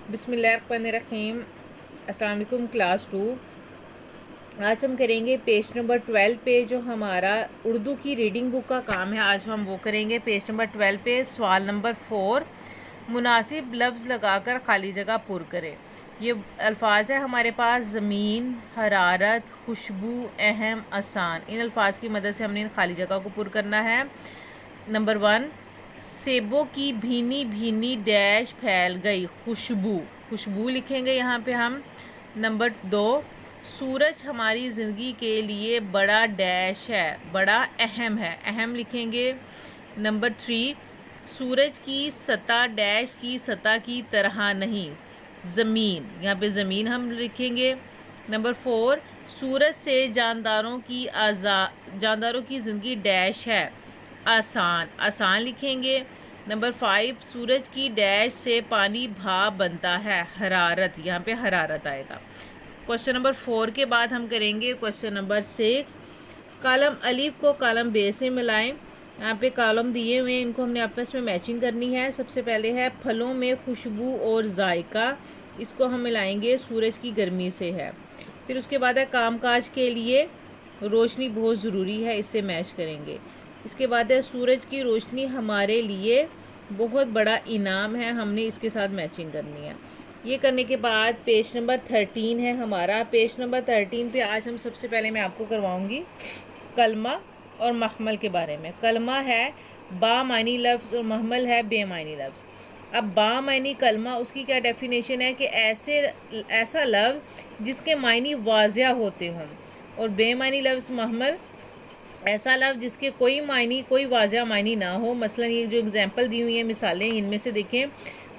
बिस्मिल्लाहिर्रहमानिर्रहीम। अस्सलाम वालेकुम क्लास 2। आज हम करेंगे पेज नंबर 12 पे जो हमारा उर्दू की रीडिंग बुक का काम है। आज हम वो करेंगे पेज नंबर 12 पे सवाल नंबर 4। मुनासिब लफ्ज़ लगाकर खाली जगह पुर करें। ये अल्फाज है हमारे पास ज़मीन, हरारत, खुशबू, अहम, आसान। इन अल्फाज की मदद से हमने इन खाली जगह को पुर करना है। नंबर 1, सेबों की भीनी भीनी डैश फैल गई खुशबू। खुशबू लिखेंगे यहाँ पे हम। नंबर 2, सूरज हमारी ज़िंदगी के लिए बड़ा डैश है, बड़ा अहम है, अहम लिखेंगे। नंबर 3, सूरज की सतह डैश की सतह की तरह नहीं, ज़मीन, यहाँ पे ज़मीन हम लिखेंगे। नंबर 4, सूरज से जानदारों की ज़िंदगी डैश है, आसान, आसान लिखेंगे। नंबर 5, सूरज की डैश से पानी भाप बनता है, हरारत, यहाँ पे हरारत आएगा। क्वेश्चन नंबर 4 के बाद हम करेंगे क्वेश्चन नंबर 6। कॉलम अलिफ को कॉलम बे से मिलाएं। यहाँ पे कॉलम दिए हुए हैं, इनको हमने आपस में मैचिंग करनी है। सबसे पहले है फलों में खुशबू और जायका, इसको हम मिलाएंगे सूरज की गर्मी से है। फिर उसके बाद है कामकाज के लिए रोशनी बहुत ज़रूरी है, इससे मैच करेंगे। इसके बाद है सूरज की रोशनी हमारे लिए बहुत बड़ा इनाम है, हमने इसके साथ मैचिंग करनी है। ये करने के बाद पेज नंबर 13 है हमारा। पेज नंबर 13 पे आज हम सबसे पहले मैं आपको करवाऊंगी कलमा और महमल के बारे में। कलमा है बामानी लफ्ज़ और महमल है बेमानी लफ्ज़। अब बामानी कलमा, उसकी क्या डेफिनेशन है कि ऐसा लफ्ज़ जिसके मायनी वाज़िया होते हों, और बेमानी लफ्ज़ महमल ऐसा लफ्ज़ जिसके कोई मायनी, कोई वाज़िया मायनी ना हो। मसलन ये जो एग्जांपल दी हुई है मिसालें, इनमें से देखें,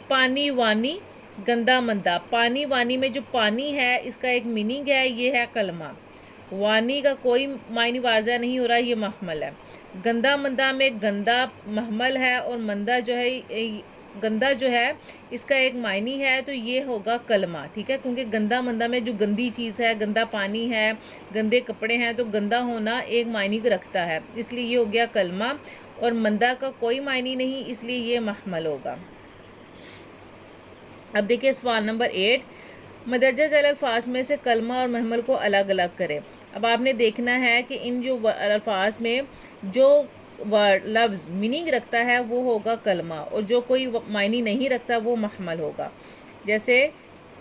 पानी वानी, गंदा मंदा। पानी वानी में जो पानी है इसका एक मीनिंग है, ये है कलमा। वानी का कोई मायनी वाज़िया नहीं हो रहा, ये महमल है। गंदा मंदा में गंदा महमल है, और मंदा जो है, गंदा जो है इसका एक मायनी है, तो ये होगा कलमा, ठीक है। क्योंकि गंदा मंदा में जो गंदी चीज़ है, गंदा पानी है, गंदे कपड़े हैं, तो गंदा होना एक मायनी रखता है, इसलिए ये हो गया कलमा। और मंदा का कोई मायनी नहीं, इसलिए ये महमल होगा। अब देखिए सवाल नंबर 8, मदरजा झैल अल्फाज में से कलमा और महमल को अलग अलग करें। अब आपने देखना है कि इन जो अल्फाज में जो वर्ड लफ्ज़ मीनिंग रखता है वो होगा कलमा, और जो कोई मायनी नहीं रखता वो महमल होगा। जैसे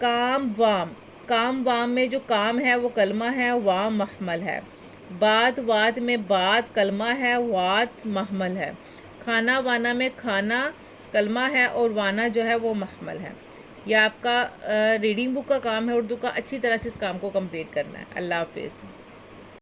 काम वाम, काम वाम में जो काम है वो कलमा है, वाम महमल है। बात वात में बात कलमा है, वात महमल है। खाना वाना में खाना कलमा है, और वाना जो है वो महमल है। यह आपका रीडिंग बुक का काम है उर्दू का। अच्छी तरह से इस काम को कंप्लीट करना है। अल्लाह हाफिज़।